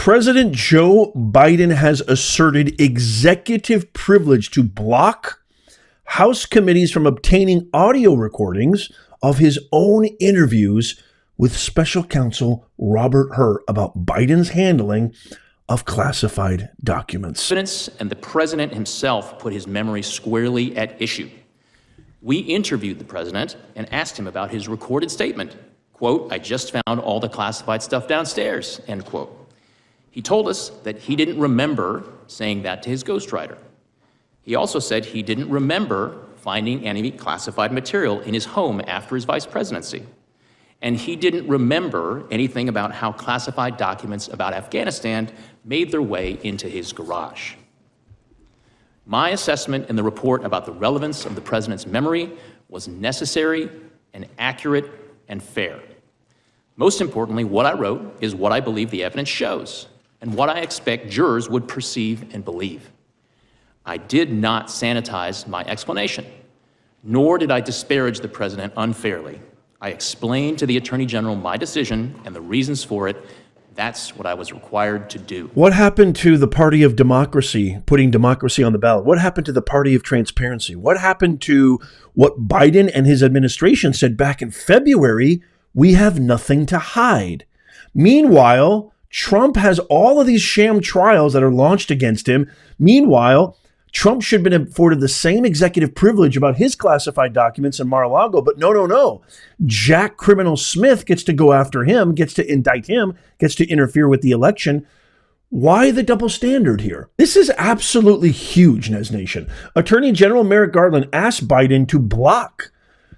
President Joe Biden has asserted executive privilege to block House committees from obtaining audio recordings of his own interviews with special counsel Robert Hur about Biden's handling of classified documents. And the president himself put his memory squarely at issue. We interviewed the president and asked him about his recorded statement. Quote, "I just found all the classified stuff downstairs," end quote. He told us that he didn't remember saying that to his ghostwriter. He also said he didn't remember finding any classified material in his home after his vice presidency. And he didn't remember anything about how classified documents about Afghanistan made their way into his garage. My assessment in the report about the relevance of the president's memory was necessary and accurate and fair. Most importantly, what I wrote is what I believe the evidence shows and what I expect jurors would perceive and believe. I did not sanitize my explanation, nor did I disparage the president unfairly. I explained to the Attorney General my decision and the reasons for it. That's what I was required to do. What happened to the party of democracy, putting democracy on the ballot? What happened to the party of transparency? What happened to what Biden and his administration said back in February? We have nothing to hide. Meanwhile, Trump has all of these sham trials that are launched against him. Meanwhile, Trump should have been afforded the same executive privilege about his classified documents in Mar-a-Lago, but no. Jack Criminal Smith gets to go after him, gets to indict him, gets to interfere with the election. Why the double standard here? This is absolutely huge, Nez Nation. Attorney General Merrick Garland asked Biden to block.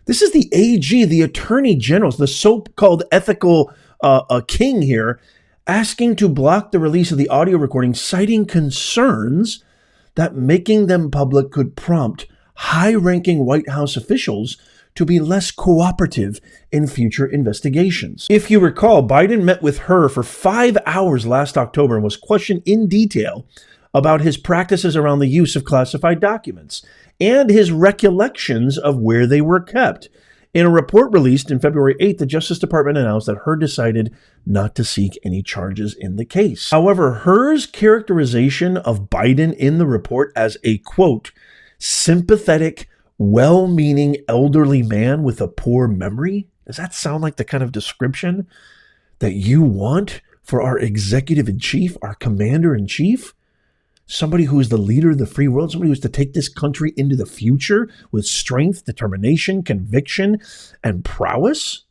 This is the AG, the Attorney Generals, the so-called ethical king here, asking to block the release of the audio recording, citing concerns that making them public could prompt high-ranking White House officials to be less cooperative in future investigations. If you recall, Biden met with Hur for 5 hours last October and was questioned in detail about his practices around the use of classified documents and his recollections of where they were kept. In a report released in February 8th, the Justice Department announced that Hur decided not to seek any charges in the case. However, Hur's characterization of Biden in the report as a, quote, sympathetic, well-meaning elderly man with a poor memory, does that sound like the kind of description that you want for our executive-in-chief, our commander-in-chief? Somebody who is the leader of the free world, somebody who is to take this country into the future with strength, determination, conviction, and prowess?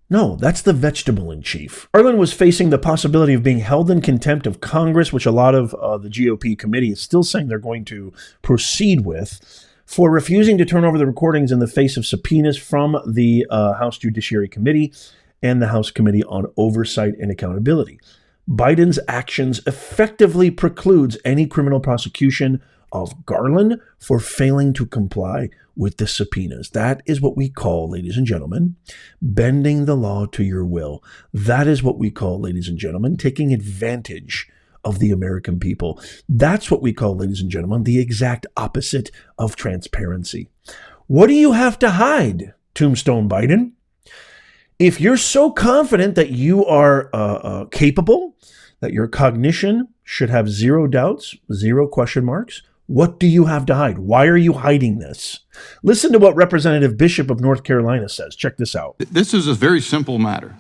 No, that's the vegetable in chief. Garland was facing the possibility of being held in contempt of Congress, which a lot of the GOP committee is still saying they're going to proceed with, for refusing to turn over the recordings in the face of subpoenas from the House Judiciary Committee and the House Committee on Oversight and Accountability. Biden's actions effectively precludes any criminal prosecution of Garland for failing to comply with the subpoenas. That is what we call, ladies and gentlemen, bending the law to your will. That is what we call, ladies and gentlemen, taking advantage of the American people. That's what we call, ladies and gentlemen, the exact opposite of transparency. What do you have to hide, Tombstone Biden? If you're so confident that you are capable, that your cognition should have zero doubts, zero question marks, what do you have to hide? Why are you hiding this? Listen to what Representative Bishop of North Carolina says. Check this out. This is a very simple matter.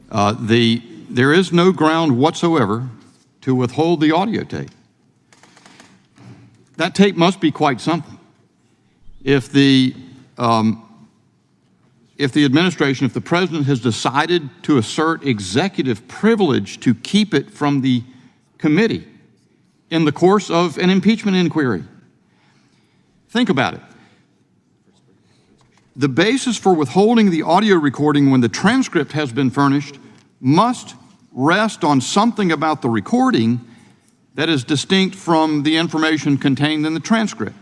There is no ground whatsoever to withhold the audio tape. That tape must be quite something. If the administration, if the president has decided to assert executive privilege to keep it from the committee in the course of an impeachment inquiry, think about it. The basis for withholding the audio recording when the transcript has been furnished must rest on something about the recording that is distinct from the information contained in the transcript.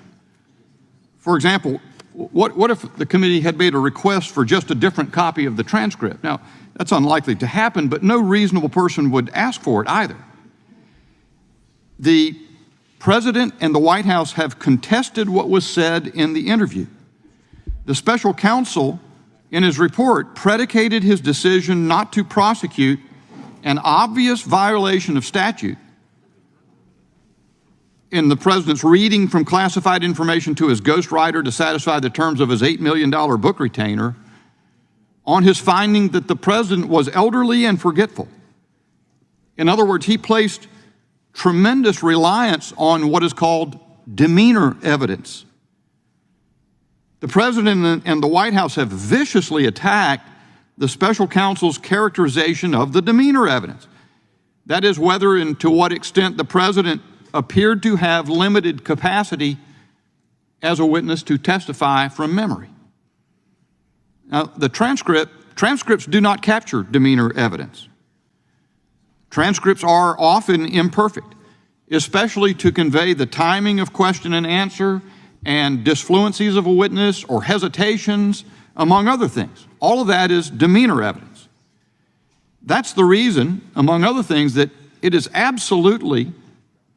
For example, what if the committee had made a request for just a different copy of the transcript? Now, that's unlikely to happen, but no reasonable person would ask for it either. The president and the White House have contested what was said in the interview. The special counsel, in his report, predicated his decision not to prosecute an obvious violation of statute in the president's reading from classified information to his ghostwriter to satisfy the terms of his $8 million book retainer, on his finding that the president was elderly and forgetful. In other words, he placed tremendous reliance on what is called demeanor evidence. The president and the White House have viciously attacked the special counsel's characterization of the demeanor evidence. That is, whether and to what extent the president appeared to have limited capacity as a witness to testify from memory. Now, the transcripts do not capture demeanor evidence. Transcripts are often imperfect, especially to convey the timing of question and answer and disfluencies of a witness or hesitations, among other things. All of that is demeanor evidence. That's the reason, among other things, that it is absolutely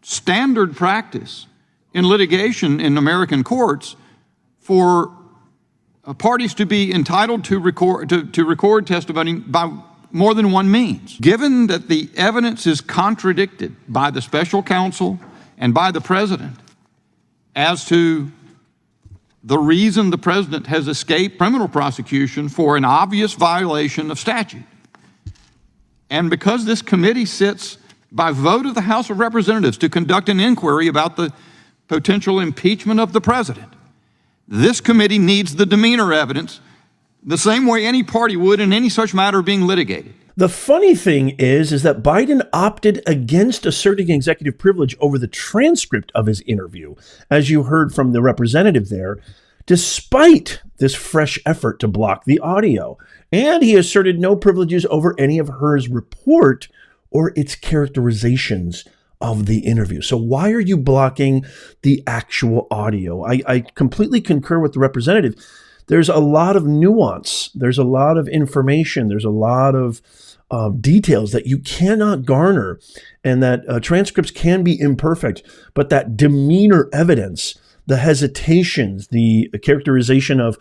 standard practice in litigation in American courts for parties to be entitled to record testimony by more than one means. Given that the evidence is contradicted by the special counsel and by the president as to the reason the president has escaped criminal prosecution for an obvious violation of statute, and because this committee sits by vote of the House of Representatives to conduct an inquiry about the potential impeachment of the president, this committee needs the demeanor evidence the same way any party would in any such matter being litigated. The funny thing is that Biden opted against asserting executive privilege over the transcript of his interview, as you heard from the representative there, despite this fresh effort to block the audio. And he asserted no privileges over any of hers report or its characterizations of the interview. So why are you blocking the actual audio? I completely concur with the representative. There's a lot of nuance. There's a lot of information. There's a lot of details that you cannot garner, and that transcripts can be imperfect, but that demeanor evidence, the hesitations, the characterization of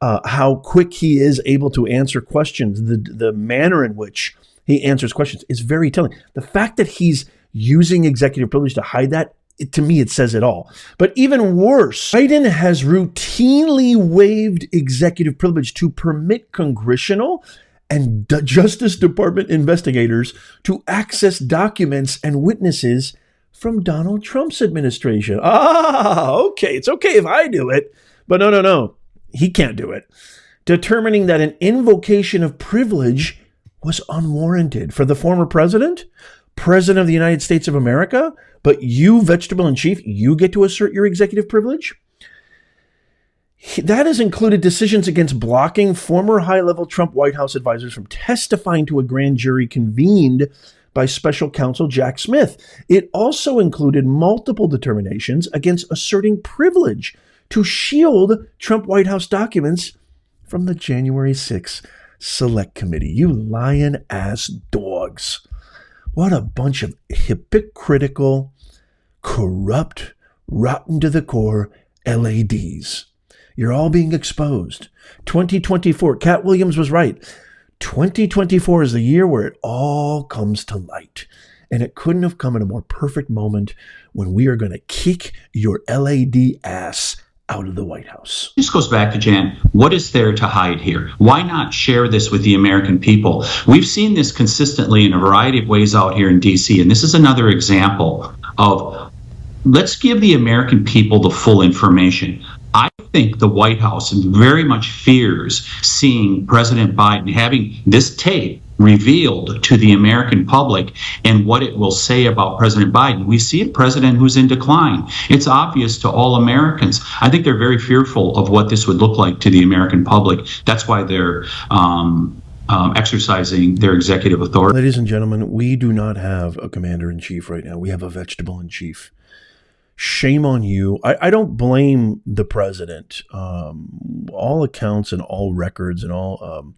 how quick he is able to answer questions, the manner in which he answers questions is very telling. The fact that he's using executive privilege to hide that, to me, it says it all. But even worse, Biden has routinely waived executive privilege to permit congressional and Justice Department investigators to access documents and witnesses from Donald Trump's administration. Okay. It's okay if I do it, but no. He can't do it. Determining that an invocation of privilege was unwarranted for the former president of the United States of America, but you, vegetable in chief, you get to assert your executive privilege? That has included decisions against blocking former high-level Trump White House advisors from testifying to a grand jury convened by special counsel Jack Smith. It also included multiple determinations against asserting privilege to shield Trump White House documents from the January 6th Select Committee. You lion-ass dogs. What a bunch of hypocritical, corrupt, rotten to the core LADs. You're all being exposed. 2024, Cat Williams was right. 2024 is the year where it all comes to light. And it couldn't have come at a more perfect moment when we are going to kick your LAD ass out of the White House. This goes back to Jan. What is there to hide here? Why not share this with the American people? We've seen this consistently in a variety of ways out here in D.C., and this is another example of let's give the American people the full information. I think the White House very much fears seeing President Biden having this tape revealed to the American public and what it will say about President Biden. We see a president who's in decline. It's obvious to all Americans. I think they're very fearful of what this would look like to the American public. That's why they're exercising their executive authority. Ladies and gentlemen, we do not have a commander-in-chief right now. We have a vegetable-in-chief. Shame on you. I don't blame the president. All accounts and all records and all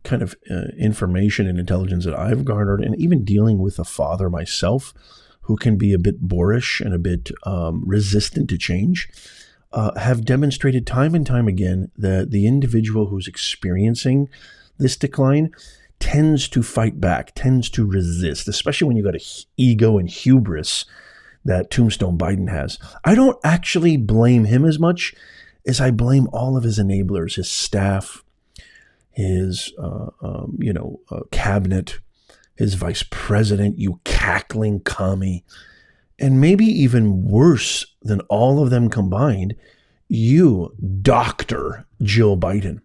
kind of information and intelligence that I've garnered, and even dealing with a father myself who can be a bit boorish and a bit resistant to change, have demonstrated time and time again that the individual who's experiencing this decline tends to fight back, tends to resist, especially when you got an ego and hubris that Tombstone Biden has. I don't actually blame him as much as I blame all of his enablers, his staff, his cabinet, his vice president, you cackling commie, and maybe even worse than all of them combined, you, Dr. Jill Biden.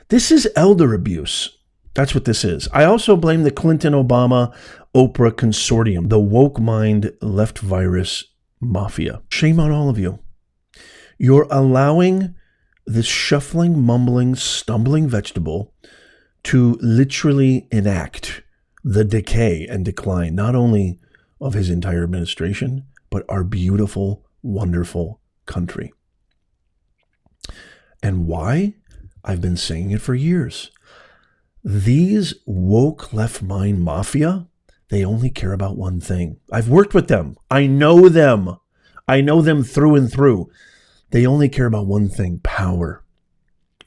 This is elder abuse. That's what this is. I also blame the Clinton, Obama, Oprah consortium, the woke mind left virus mafia. Shame on all of you. You're allowing this shuffling, mumbling, stumbling vegetable to literally enact the decay and decline, not only of his entire administration, but our beautiful, wonderful country. And why? I've been saying it for years. These woke left mind mafia, they only care about one thing. I've worked with them. I know them. I know them through and through. They only care about one thing, power.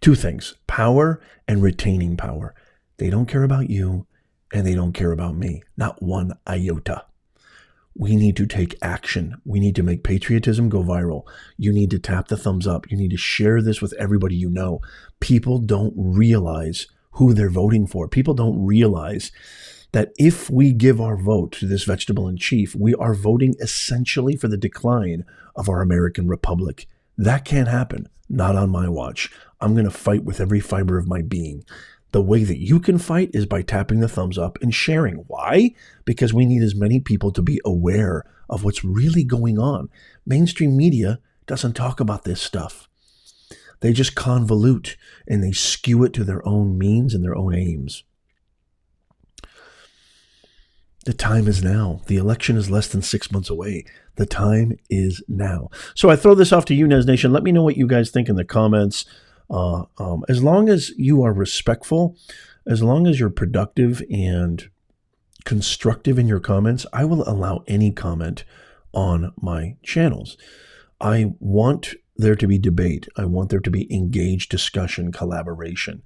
Two things, power and retaining power. They don't care about you and they don't care about me. Not one iota. We need to take action. We need to make patriotism go viral. You need to tap the thumbs up. You need to share this with everybody you know. People don't realize who they're voting for. People don't realize that if we give our vote to this vegetable in chief, we are voting essentially for the decline of our American republic. That can't happen. Not on my watch. I'm going to fight with every fiber of my being. The way that you can fight is by tapping the thumbs up and sharing. Why? Because we need as many people to be aware of what's really going on. Mainstream media doesn't talk about this stuff. They just convolute and they skew it to their own means and their own aims. The time is now. The election is less than 6 months away. The time is now. So I throw this off to you, Nez Nation. Let me know what you guys think in the comments. As long as you are respectful, as long as you're productive and constructive in your comments, I will allow any comment on my channels. I want there to be debate. I want there to be engaged discussion, collaboration.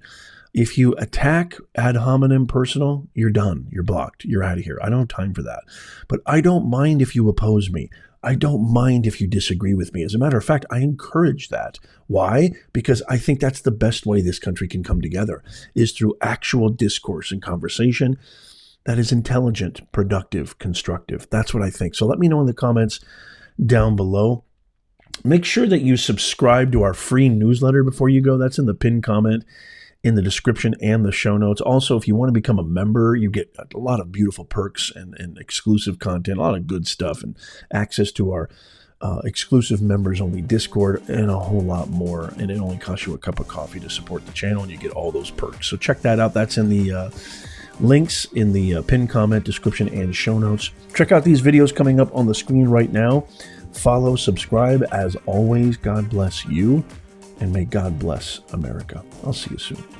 If you attack ad hominem personal, you're done. You're blocked. You're out of here. I don't have time for that. But I don't mind if you oppose me. I don't mind if you disagree with me. As a matter of fact, I encourage that. Why? Because I think that's the best way this country can come together, is through actual discourse and conversation that is intelligent, productive, constructive. That's what I think. So let me know in the comments down below. Make sure that you subscribe to our free newsletter before you go. That's in the pinned comment in the description and the show notes. Also, if you want to become a member, you get a lot of beautiful perks and exclusive content, a lot of good stuff, and access to our exclusive members-only Discord and a whole lot more. And it only costs you a cup of coffee to support the channel, and you get all those perks. So check that out. That's in the links in the pinned comment, description, and show notes. Check out these videos coming up on the screen right now. Follow, subscribe. As always, God bless you. And may God bless America. I'll see you soon.